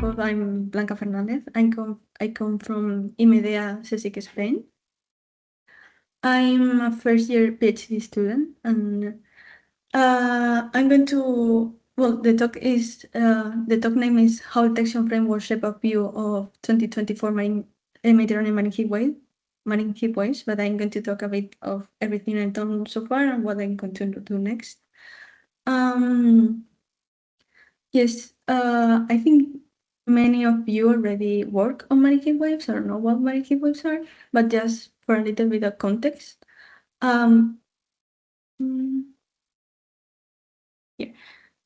all, I'm Blanca Fernandez. I come from IMEDEA, CSIC, Spain. I'm a first-year PhD student, and I'm going to. Well, the talk name is "How Detection Framework Shape a View of 2024 Mediterranean marine heat waves." But I'm going to talk a bit of everything I've done so far and what I'm going to do next. Yes, I think many of you already work on marine heat waves or know what marine heat waves are, but just for a little bit of context. Yeah.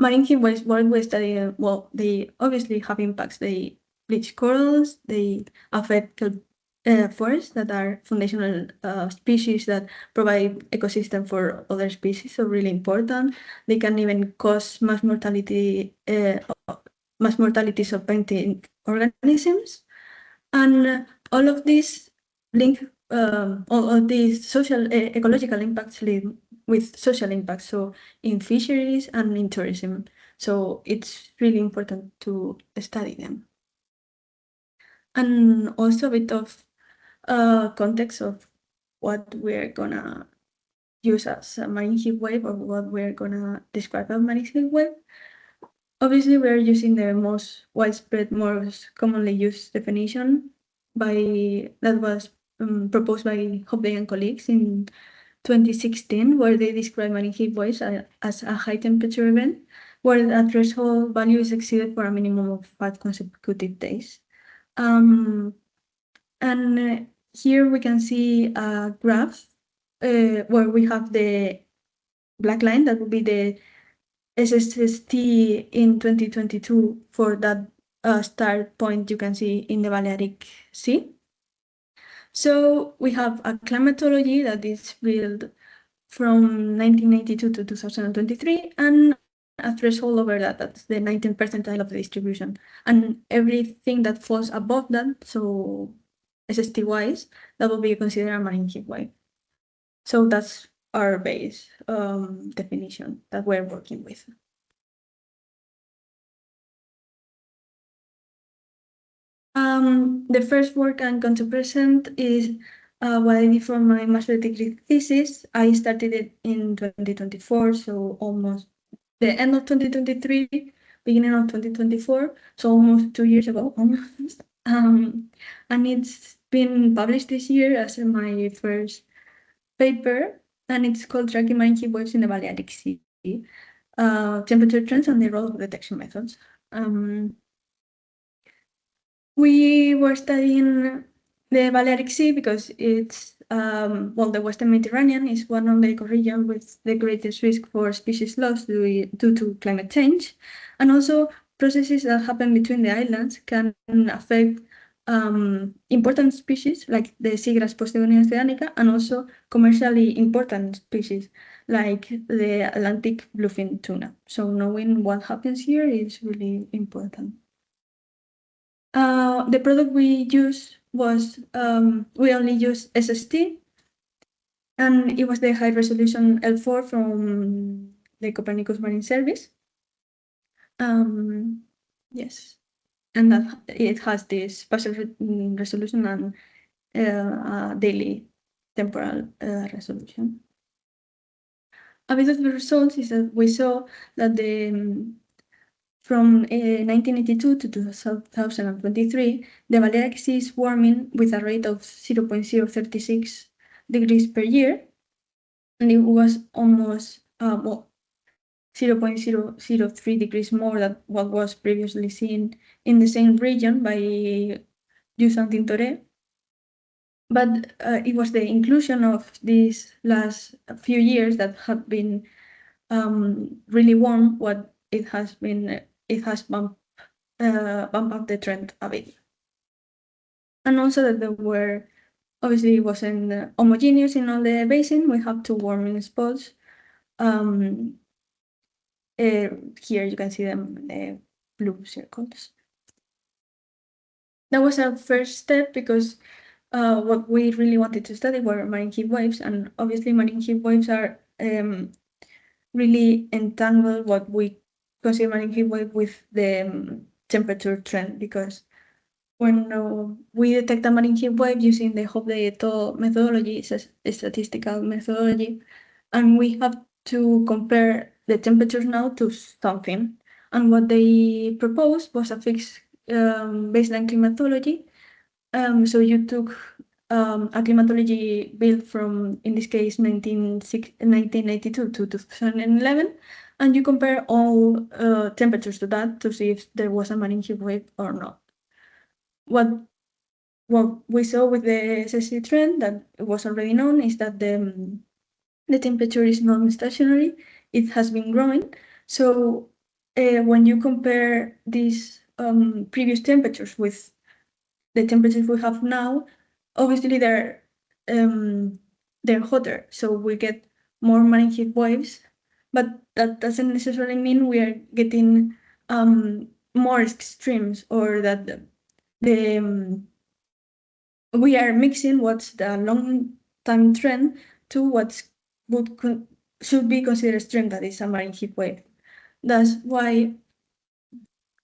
Marine heat waves, what we study, well, they obviously have impacts. They bleach corals, they affect forests that are foundational species that provide ecosystem for other species, so really important. They can even cause mass mortalities of benthic organisms. And all of these link, all of these social ecological impacts lead with social impacts, so in fisheries and in tourism. So it's really important to study them. And also a bit of context of what we're gonna use as a marine heat wave, or what we're gonna describe as marine heat wave. Obviously, we're using the most widespread, most commonly used definition that was proposed by Hobday and colleagues in 2016, where they describe marine heat waves as a high temperature event where a threshold value is exceeded for a minimum of 5 consecutive days. And here we can see a graph where we have the black line, that would be the SST in 2022 for that start point you can see in the Balearic Sea. So we have a climatology that is built from 1982 to 2023, and a threshold over that, that's the 19th percentile of the distribution. And everything that falls above that, so SST-wise, that will be considered a marine heat wave. So that's our base definition that we're working with. The first work I'm going to present is what I did for my master's degree thesis. I started it in 2024, so almost the end of 2023, beginning of 2024, so almost 2 years ago, almost. And it's been published this year as my first paper, and it's called Tracking Marine Heat Waves in the Balearic Sea, Temperature Trends and the Role of Detection Methods. We were studying the Balearic Sea because it's, well, the Western Mediterranean is one of the ecoregions with the greatest risk for species loss due to climate change. And also, processes that happen between the islands can affect important species like the seagrass Posidonia oceanica, and also commercially important species like the Atlantic bluefin tuna. So knowing what happens here is really important. The product we used was, we only used SST, and it was the high resolution L4 from the Copernicus Marine Service. Yes, and that it has this spatial resolution and daily temporal resolution. A bit of the results is that we saw that from 1982 to 2023, the Balearic Sea is warming with a rate of 0.036 degrees per year, and it was almost 0.003 degrees more than what was previously seen in the same region by Jusant Tintoret. But it was the inclusion of these last few years that have been really warm what it has been. It has bumped up the trend a bit. And also that there were, obviously it wasn't homogeneous in all the basin. We have 2 warming spots. Here you can see them, the blue circles. That was our first step because what we really wanted to study were marine heat waves, and obviously marine heat waves are really entangled what we consider marine heat wave with the temperature trend, because when we detect a marine heat wave using the Hobday methodology, it's a statistical methodology, and we have to compare the temperatures now to something. And what they proposed was a fixed baseline climatology. So you took a climatology built from, in this case, 1992 to 2011, and you compare all temperatures to that to see if there was a marine heat wave or not. What we saw with the SSC trend that was already known is that the temperature is non-stationary. It has been growing. So when you compare these previous temperatures with the temperatures we have now, obviously they're hotter, so we get more marine heat waves, but that doesn't necessarily mean we are getting more extremes, or that we are mixing what's the long-time trend to what should be considered extreme, that is a marine heat wave. That's why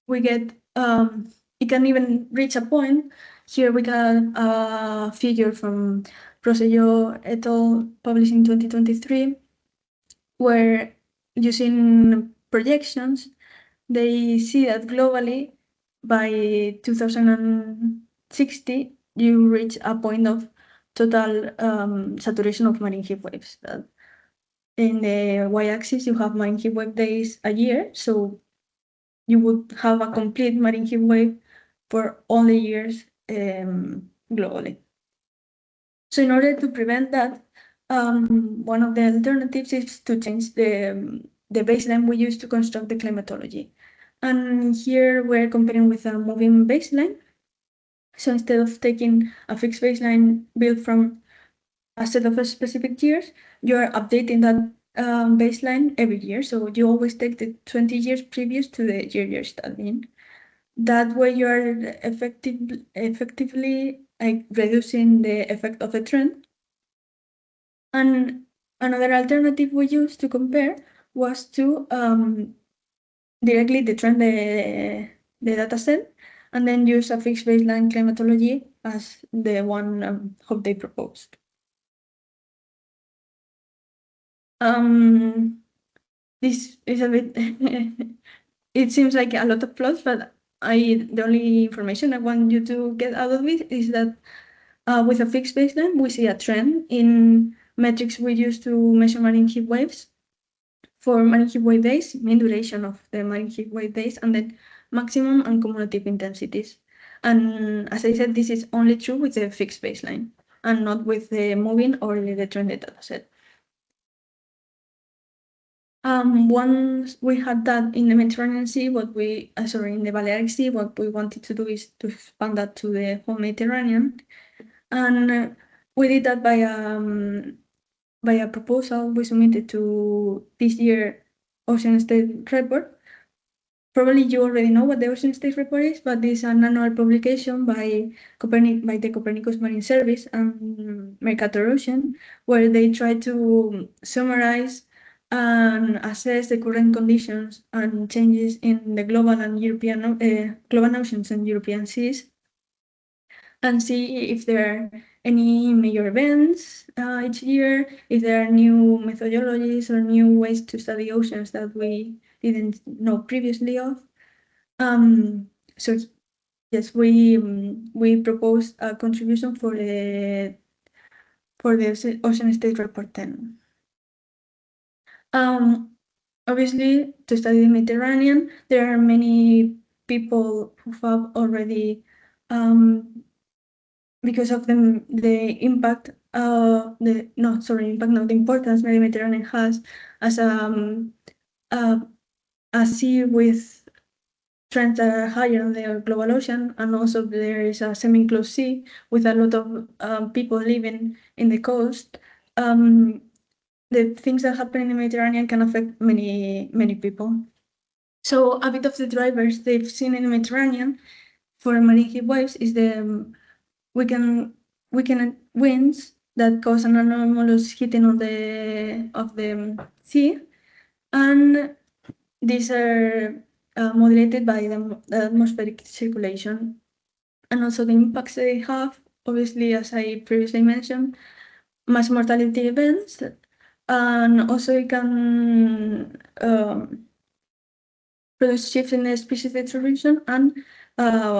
we get it can even reach a point. Here we got a figure from Rosselló et al. Published in 2023, where using projections, they see that globally by 2060, you reach a point of total saturation of marine heat waves. In the y-axis, you have marine heat wave days a year, so you would have a complete marine heat wave for all the years globally. So in order to prevent that, one of the alternatives is to change the baseline we use to construct the climatology. And here we're comparing with a moving baseline. So instead of taking a fixed baseline built from a set of specific years, you're updating that baseline every year. So you always take the 20 years previous to the year you're studying. That way you are effectively like reducing the effect of the trend. And another alternative we used to compare was to directly detrend the data set and then use a fixed baseline climatology as the one Hobday proposed. This is a bit it seems like a lot of plots, but the only information I want you to get out of it is that with a fixed baseline, we see a trend in metrics we use to measure marine heat waves. For marine heat wave days, mean duration of the marine heat wave days, and then maximum and cumulative intensities. And as I said, this is only true with the fixed baseline and not with the moving or the trended dataset. Once we had that in the Mediterranean Sea, in the Balearic Sea, what we wanted to do is to expand that to the whole Mediterranean. And we did that by a proposal we submitted to this year Ocean State Report. Probably you already know what the Ocean State Report is, but it's an annual publication by the Copernicus Marine Service and Mercator Ocean, where they try to summarize and assess the current conditions and changes in the global and European global oceans and European seas, and see if there are any major events each year, if there are new methodologies or new ways to study oceans that we didn't know previously of. So yes, we proposed a contribution for the Ocean State Report 10. Obviously, to study the Mediterranean, there are many people who have already because of the impact, the importance the Mediterranean has as a sea with trends that are higher than the global ocean, and also there is a semi-enclosed sea with a lot of people living in the coast. The things that happen in the Mediterranean can affect many people. So a bit of the drivers they've seen in the Mediterranean for marine heat waves is the weekend winds that cause an anomalous heating of the sea, and these are moderated by the atmospheric circulation, and also the impacts they have, obviously, as I previously mentioned, mass mortality events, and also it can produce shifts in the species distribution and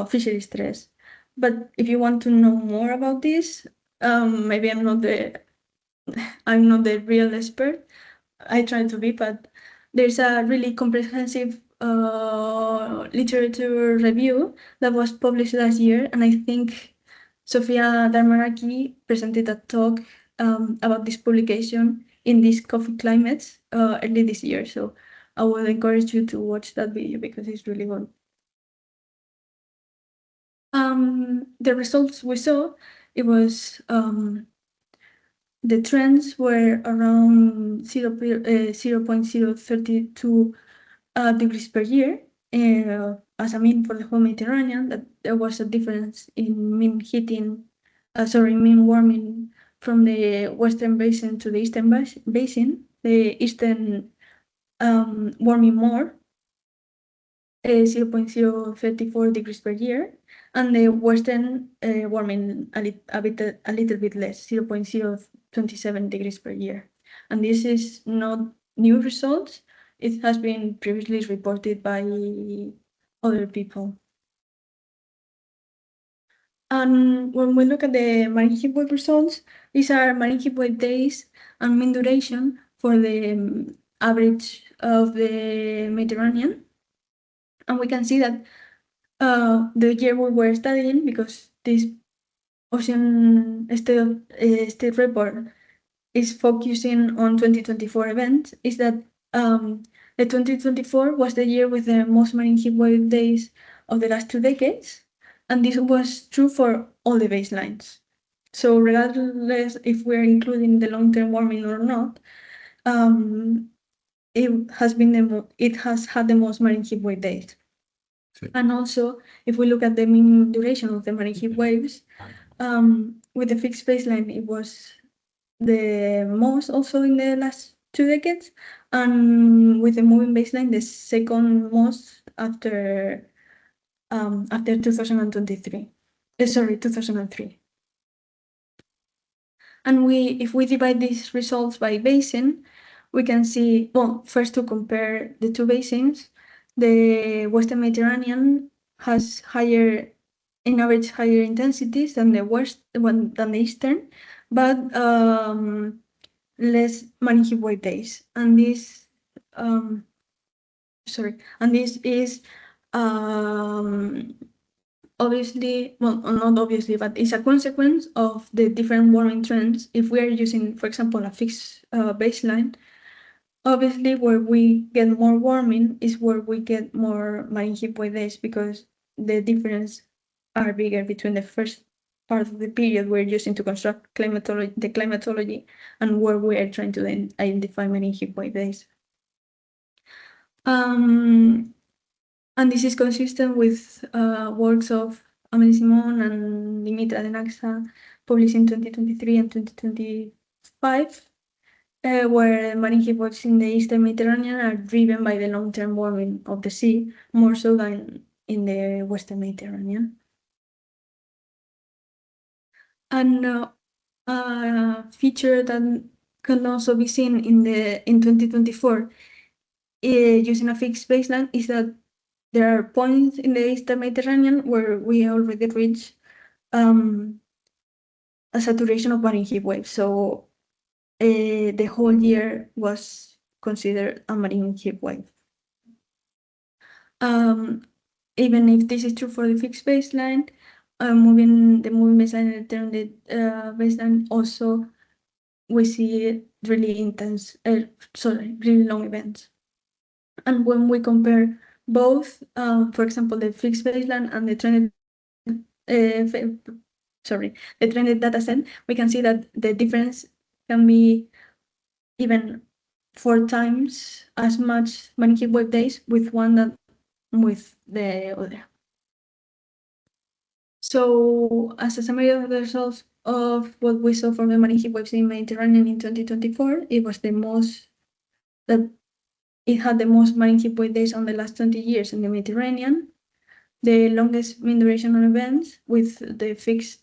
fishery stress. But if you want to know more about this, maybe I'm not the real expert. I try to be, but there's a really comprehensive literature review that was published last year, and I think Sofia Darmaraki presented a talk about this publication in these coffee climates early this year. So I would encourage you to watch that video because it's really good. The results we saw, it was the trends were around 0.032 degrees per year as a mean for the whole Mediterranean. That there was a difference in mean warming from the western basin to the eastern basin. The eastern warming more, 0.034 degrees per year, and the western warming a little bit less, 0.027 degrees per year. And this is not new results. It has been previously reported by other people. And when we look at the marine heatwave results, these are marine heatwave days and mean duration for the average of the Mediterranean. And we can see that the year we were studying, because this ocean state report is focusing on 2024 events, is that the 2024 was the year with the most marine heatwave days of the last 2 decades, and this was true for all the baselines. So regardless if we're including the long-term warming or not, it has had the most marine heatwave days. And also, if we look at the mean duration of the marine heat waves, with the fixed baseline, it was the most also in the last 2 decades, and with the moving baseline, the second most after 2023. 2003. And if we divide these results by basin, we can see, well, first to compare the two basins, the Western Mediterranean has in average higher intensities than the Eastern, but less marine heatwave days. And this, is obviously, well, not obviously, but it's a consequence of the different warming trends. If we are using, for example, a fixed baseline, obviously where we get more warming is where we get more marine heatwave days, because the difference are bigger between the first part of the period we're using to construct the climatology and where we are trying to identify marine heatwave days. And this is consistent with works of Amélie Simon and Dimitra Denaxa published in 2023 and 2025, where marine heatwaves in the Eastern Mediterranean are driven by the long-term warming of the sea, more so than in the Western Mediterranean. And a feature that can also be seen in 2024 using a fixed baseline is that there are points in the Eastern Mediterranean where we already reach a saturation of marine heat waves. So the whole year was considered a marine heat wave. Even if this is true for the fixed baseline, the moving baseline and detrended baseline, also we see really intense, really long events. And when we compare both, for example, the fixed baseline and the trended data set, we can see that the difference can be even 4 times as much marine heat wave days with one than with the other. So, as a summary of the results of what we saw from the marine heat waves in Mediterranean in 2024, it was the most that it had the most marine heatwave days on the last 20 years in the Mediterranean, the longest mean duration on events with the fixed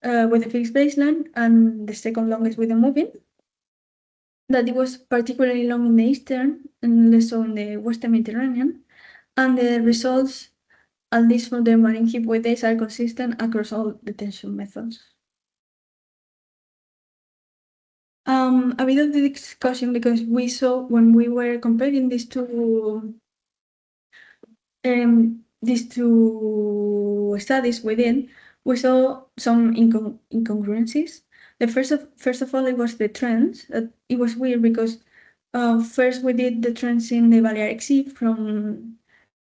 baseline, and the second longest with the moving. That it was particularly long in the eastern and less so in the western Mediterranean, and the results, at least for the marine heatwave days, are consistent across all detention methods. A bit of the discussion, because we saw when we were comparing these two studies within, we saw some incongruencies. The first of all, it was the trends. It was weird because first we did the trends in the Balearic Sea from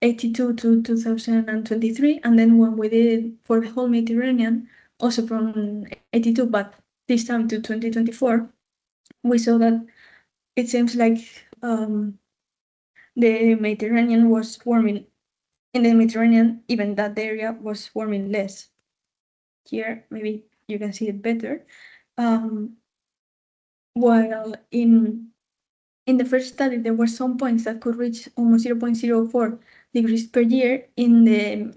82 to 2023, and then when we did it for the whole Mediterranean, also from 82, but this time to 2024, we saw that it seems like the Mediterranean was warming. In the Mediterranean, even that area was warming less. Here, maybe you can see it better. While in the first study, there were some points that could reach almost 0.04 degrees per year. When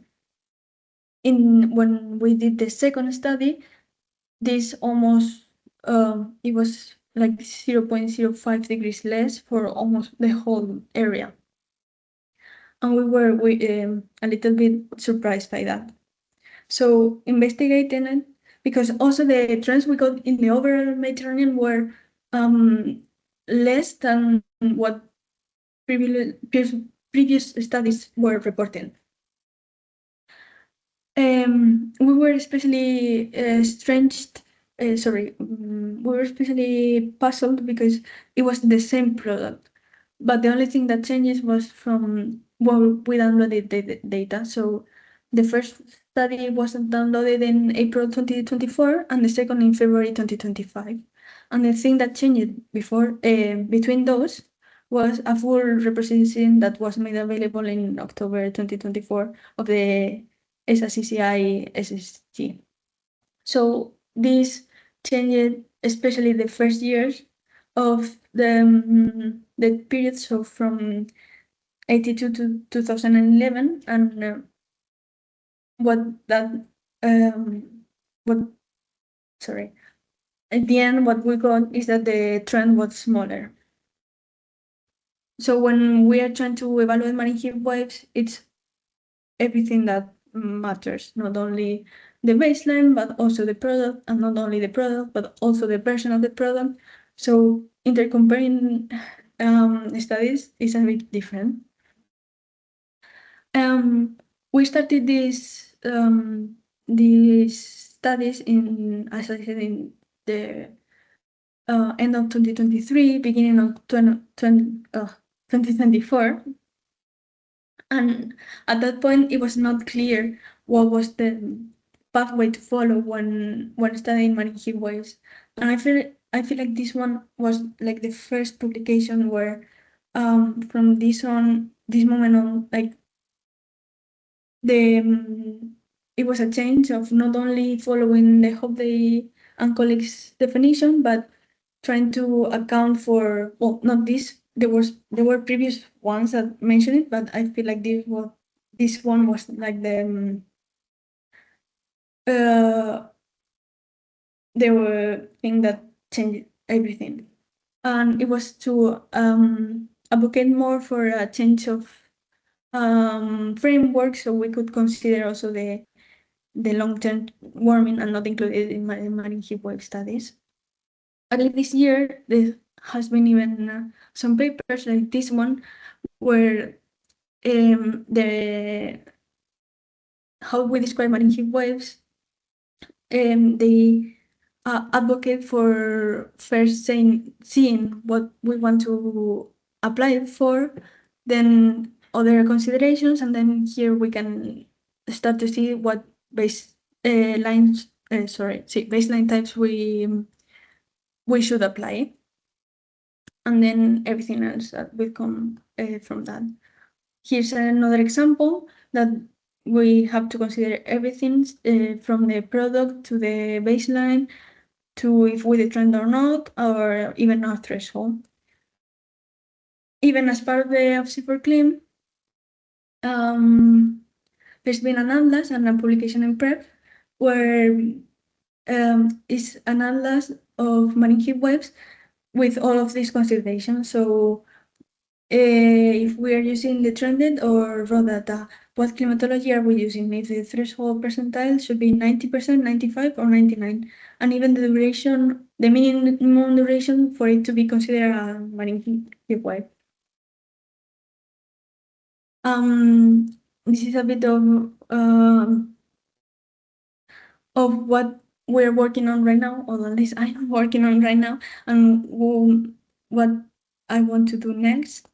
we did the second study, this almost it was like 0.05 degrees less for almost the whole area. And we were a little bit surprised by that. So investigating it, because also the trends we got in the overall Mediterranean were less than what previous studies were reporting. We were especially we were especially puzzled because it was the same product, but the only thing that changes was from when we downloaded the data. So the first study wasn't downloaded in April 2024, and the second in February 2025. And the thing that changed between those was a full representation that was made available in October 2024 of the SACCI SSG. So this changed, especially the first years of the period, so from 82 to 2011, and at the end, what we got is that the trend was smaller. So when we are trying to evaluate marine heat waves, it's everything that matters, not only the baseline, but also the product, and not only the product, but also the version of the product. So intercomparing studies is a bit different. We started these studies as I said, in the end of 2023, beginning of 2024. And at that point, it was not clear what was the pathway to follow when studying marine heat waves. And I feel like this one was like the first publication where from this moment on, like it was a change of not only following the Hobday and colleagues definition, but trying to account for, well, not this, there were previous ones that mentioned it, but I feel like this one was like the thing that changed everything. And it was to advocate more for a change of framework, so we could consider also the long-term warming and not included in marine heat wave studies. Early this year, there has been even some papers like this one, where how we describe marine heat waves, they advocate for first seeing what we want to apply it for, then other considerations, and then here we can start to see what baseline types we should apply, and then everything else that will come from that. Here's another example that we have to consider everything from the product to the baseline to if we detrend or not, or even our threshold. even as part of the Office for Clim, there's been an atlas and a publication in PrEP where is an atlas of marine heat waves with all of these considerations. So if we are using detrended or raw data, what climatology are we using? If the threshold percentile should be 90%, 95, or 99, and even the duration, the minimum duration for it to be considered a marine heat wave. This is a bit of what we're working on right now, or at least I'm working on right now, and what I want to do next.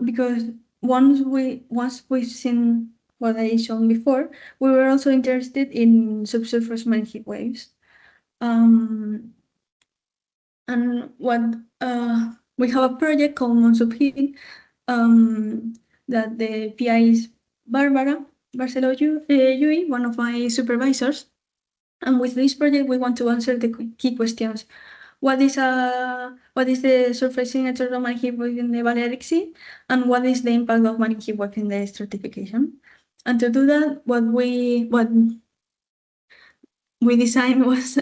Because once we've seen what I shown before, we were also interested in subsurface marine heat waves. And what we have a project called MHW that the PI is Barbara Rosselló, one of my supervisors. And with this project, we want to answer the key questions. What is the surface signature of marine heat wave in the Balearic Sea, and what is the impact of marine heat wave in the stratification? And to do that, what we designed was,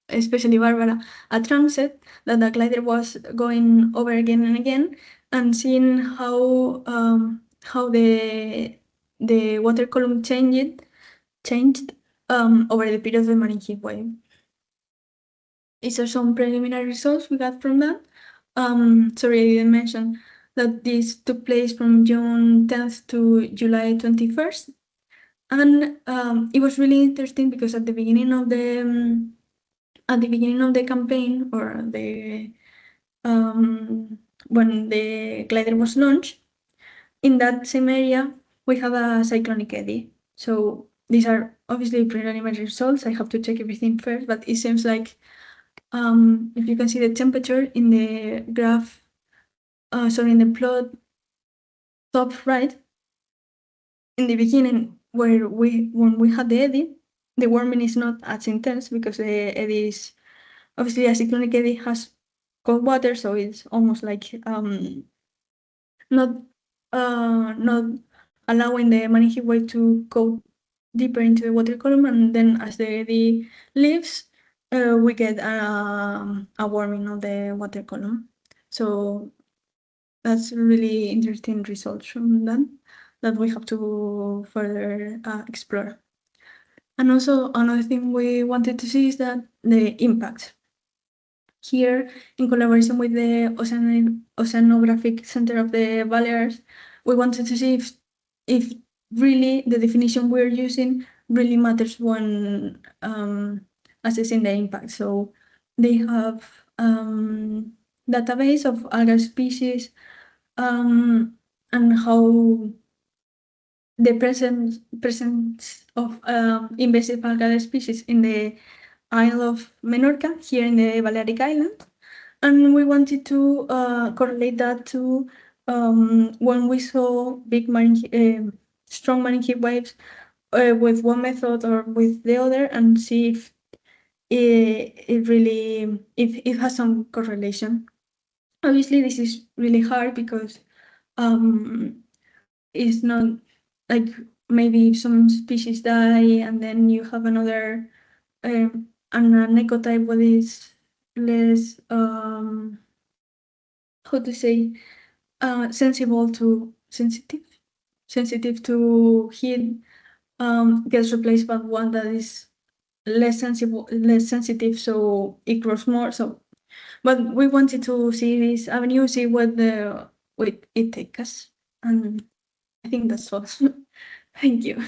especially Barbara, a transit that the glider was going over again and again, and seeing how the water column changed over the period of the marine heat wave. These are some preliminary results we got from that. Sorry, I didn't mention that this took place from June 10th to July 21st. And it was really interesting because at the beginning of the campaign, or when the glider was launched, in that same area we have a cyclonic eddy. So these are obviously preliminary results. I have to check everything first, but it seems like if you can see the temperature in the graph, in the plot top right, in the beginning when we had the eddy, the warming is not as intense because the eddy is obviously a cyclonic eddy has cold water, so it's almost like not allowing the marine heat wave to go deeper into the water column, and then as the eddy leaves, we get a warming of the water column. So that's really interesting results from that we have to further explore. And also another thing we wanted to see is that the impact. Here, in collaboration with the Oceanographic Center of the Balears, we wanted to see if really the definition we're using really matters when assessing the impact. So they have database of algal species and how the presence of invasive algal species in the Isle of Menorca, here in the Balearic Island. And we wanted to correlate that to when we saw big strong marine heat waves with one method or with the other, and see if it has some correlation. Obviously, this is really hard because it's not like maybe some species die and then you have another and an ecotype what is less how to say sensitive to heat gets replaced by one that is less sensitive, so it grows more. So but we wanted to see this avenue, see what it takes us, and I think that's all. Thank you.